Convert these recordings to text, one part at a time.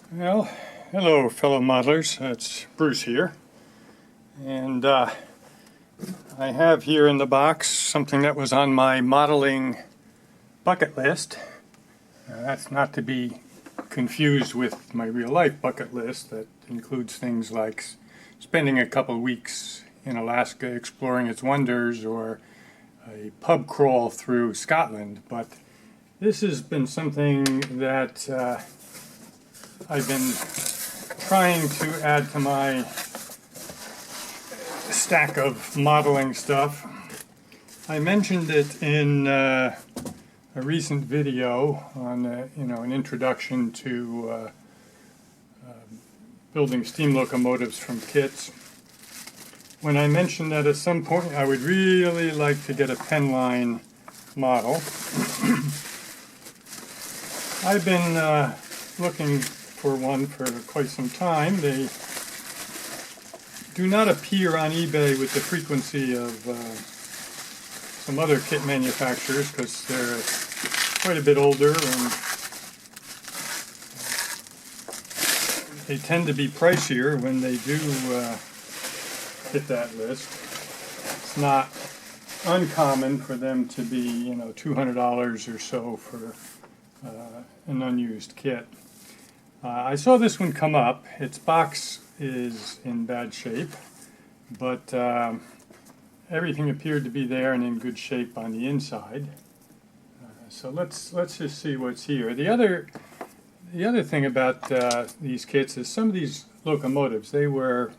Well, hello fellow modelers, it's Bruce here, and I have here in the box something that was on my modeling bucket list. That's not to be confused with my real life bucket list that includes things like spending a couple weeks in Alaska exploring its wonders or a pub crawl through Scotland, but this has been something that I've been trying to add to my stack of modeling stuff. I mentioned it in a recent video on an introduction to building steam locomotives from kits. When I mentioned that at some point I would really like to get a Penn Line model, I've been looking for one for quite some time. They do not appear on eBay with the frequency of some other kit manufacturers because they're quite a bit older and they tend to be pricier when they do hit that list. It's not uncommon for them to be, $200 or so for an unused kit. I saw this one come up. Its box is in bad shape, but everything appeared to be there and in good shape on the inside. So let's just see what's here. The other thing about these kits is some of these locomotives, they were,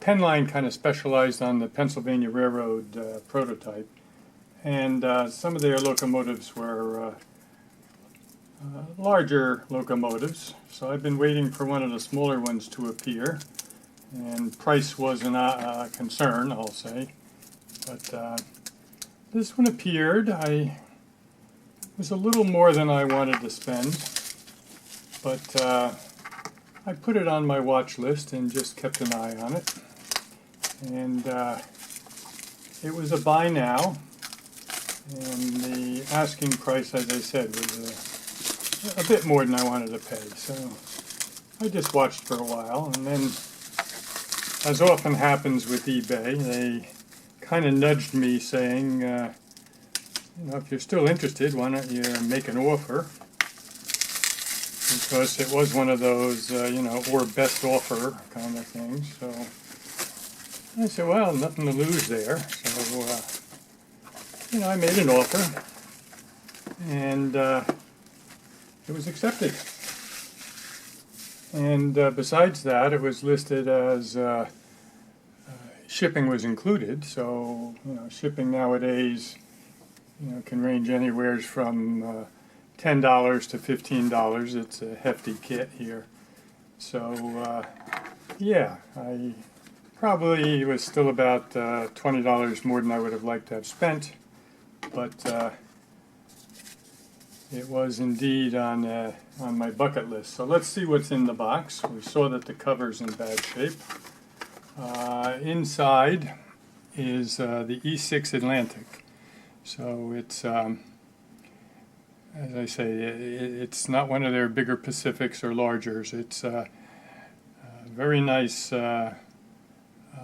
Penn Line kind of specialized on the Pennsylvania Railroad prototype, and some of their locomotives were larger locomotives, so I've been waiting for one of the smaller ones to appear, and price wasn't a concern, I'll say, but this one appeared. It was a little more than I wanted to spend, but I put it on my watch list and just kept an eye on it, and it was a buy now, and the asking price, as I said, was a bit more than I wanted to pay, so I just watched for a while, and then, as often happens with eBay, they kind of nudged me saying, if you're still interested, why don't you make an offer? Because it was one of those, or best offer kind of things, so I said, well, nothing to lose there, so, I made an offer, and it was accepted. And besides that, it was listed as shipping was included. So, shipping nowadays, can range anywhere from $10 to $15. It's a hefty kit here. So, yeah, I probably was still about $20 more than I would have liked to have spent, but it was indeed on my bucket list. So let's see what's in the box. We saw that the cover's in bad shape. Inside is the E-5 Atlantic. So it's, as I say, it's not one of their bigger Pacifics or largers. It's a very nice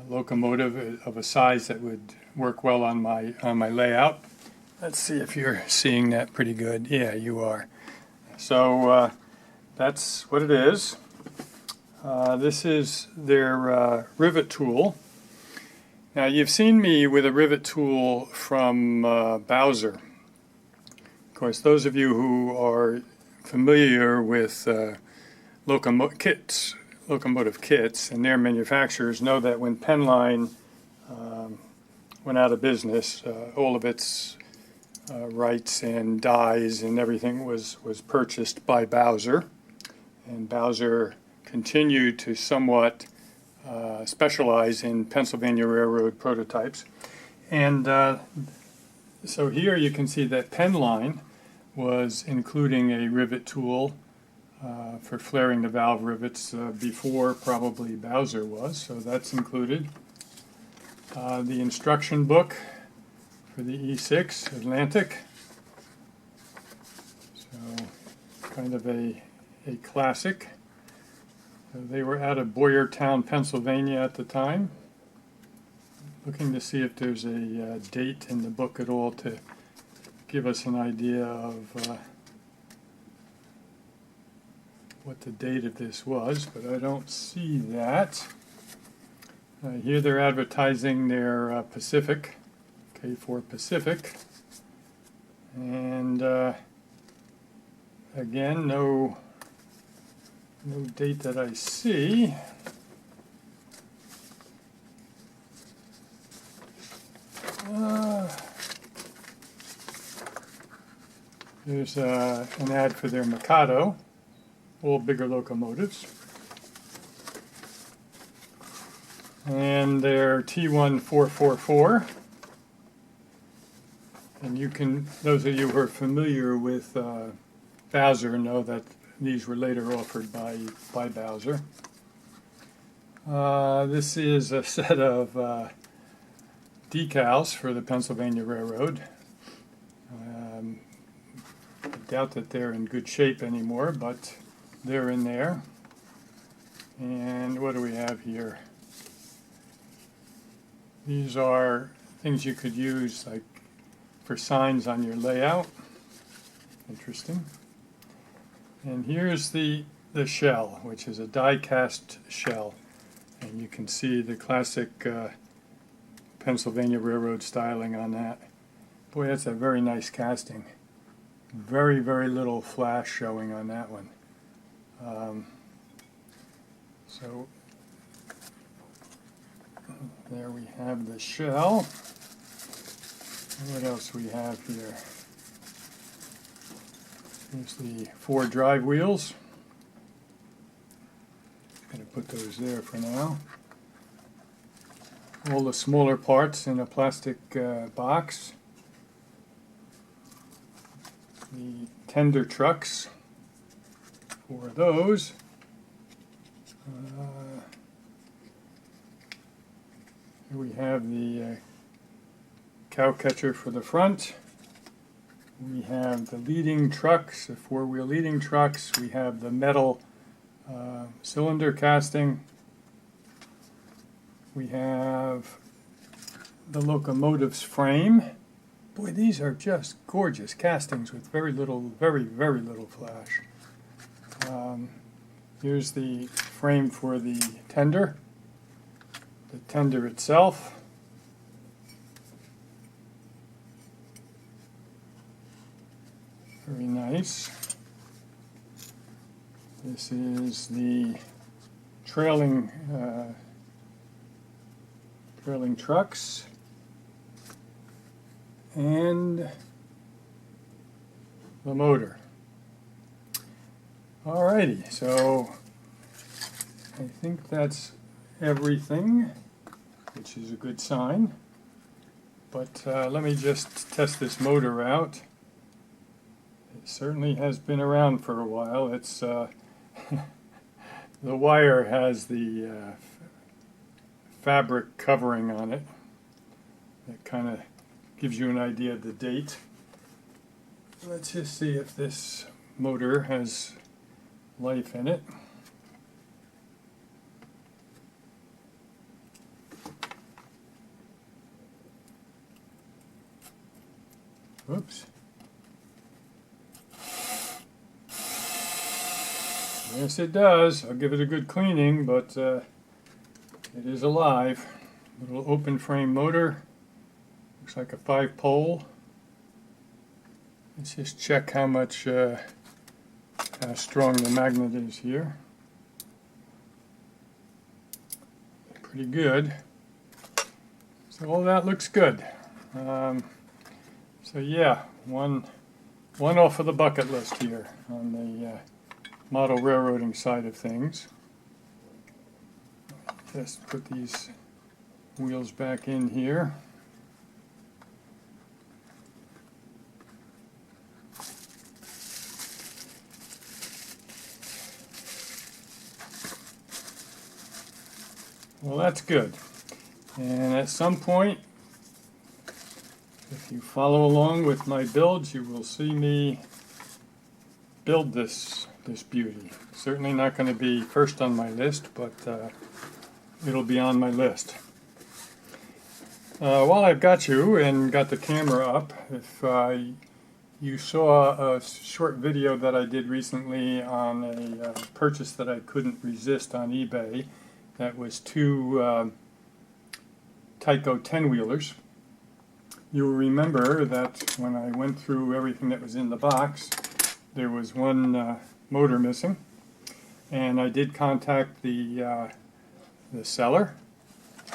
locomotive of a size that would work well on my layout. Let's see if you're seeing that pretty good. Yeah, you are. So that's what it is. This is their rivet tool. Now, you've seen me with a rivet tool from Bowser. Of course, those of you who are familiar with locomotive kits and their manufacturers know that when Penn Line went out of business, all of its rights and dies and everything was purchased by Bowser, and Bowser continued to somewhat specialize in Pennsylvania Railroad prototypes. And so here you can see that Penn Line was including a rivet tool for flaring the valve rivets before probably Bowser was, so that's included. The instruction book for the E-5 Atlantic, so kind of a classic. They were out of Boyertown, Pennsylvania at the time. Looking to see if there's a date in the book at all to give us an idea of what the date of this was, but I don't see that. Here they're advertising their Pacific, K4 Pacific, and again, no date that I see. There's an ad for their Mikado, all bigger locomotives, and their T1444. And you can, those of you who are familiar with Bowser know that these were later offered by Bowser. This is a set of decals for the Pennsylvania Railroad. I doubt that they're in good shape anymore, but they're in there. And what do we have here? These are things you could use like for signs on your layout. Interesting. And here's the shell, which is a die-cast shell. And you can see the classic Pennsylvania Railroad styling on that. Boy, that's a very nice casting. Very, very little flash showing on that one. So there we have the shell. What else we have here? Here's the 4 drive wheels. Going to put those there for now. All the smaller parts in a plastic box. The tender trucks for those. Here we have the cow catcher for the front. We have the leading trucks, the 4-wheel leading trucks. We have the metal cylinder casting. We have the locomotive's frame. Boy, these are just gorgeous castings with very, very little flash. Here's the frame for the tender itself. Very nice. This is the trailing trucks and the motor. Alrighty, so I think that's everything, which is a good sign. But let me just test this motor out. It certainly has been around for a while. It's the wire has the fabric covering on it. That kind of gives you an idea of the date. Let's just see if this motor has life in it. Whoops. Yes, it does. I'll give it a good cleaning, but it is alive. Little open frame motor. Looks like a 5-pole. Let's just check how strong the magnet is here. Pretty good. So all that looks good. So yeah, one off of the bucket list here on the model railroading side of things. Just put these wheels back in here. Well, that's good. And at some point, if you follow along with my builds, you will see me build the this beauty. Certainly not going to be first on my list, but it'll be on my list. While I've got you and got the camera up, if you saw a short video that I did recently on a purchase that I couldn't resist on eBay, that was two Tyco 10-wheelers. You'll remember that when I went through everything that was in the box, there was one motor missing, and I did contact the seller,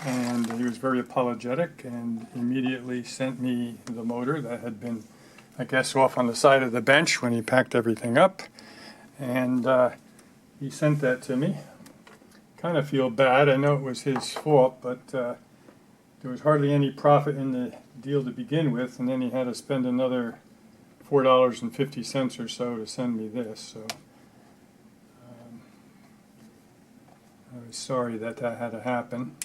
and he was very apologetic and immediately sent me the motor that had been, I guess, off on the side of the bench when he packed everything up, and he sent that to me. Kind of feel bad. I know it was his fault, but there was hardly any profit in the deal to begin with, and then he had to spend another $4.50 or so to send me this. So I was sorry that that had to happen.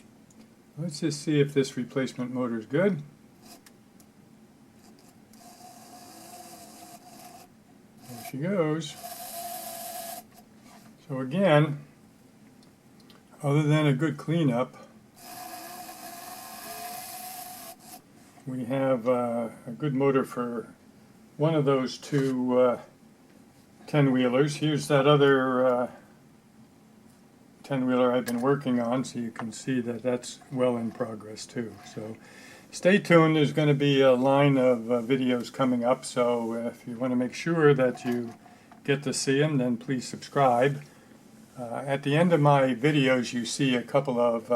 Let's just see if this replacement motor is good. There she goes. So again, other than a good cleanup, we have a good motor for one of those two 10-wheelers. Here's that other 10-wheeler I've been working on, so you can see that that's well in progress too. So stay tuned. There's going to be a line of videos coming up, so if you want to make sure that you get to see them, then please subscribe. At the end of my videos, you see a couple of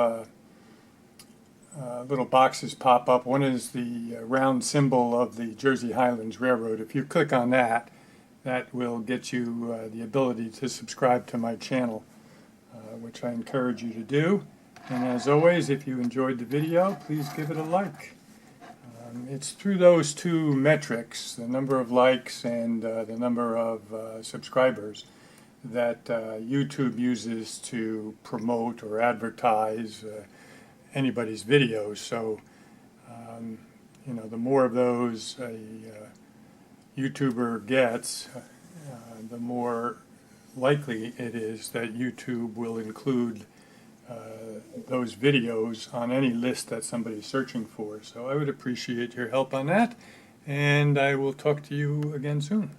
little boxes pop up. One is the round symbol of the Jersey Highlands Railroad. If you click on that, that will get you the ability to subscribe to my channel, which I encourage you to do. And as always, if you enjoyed the video, please give it a like. It's through those two metrics, the number of likes and the number of subscribers, that YouTube uses to promote or advertise anybody's videos. So you know, the more of those a YouTuber gets, the more likely it is that YouTube will include those videos on any list that somebody's searching for. So I would appreciate your help on that, and I will talk to you again soon.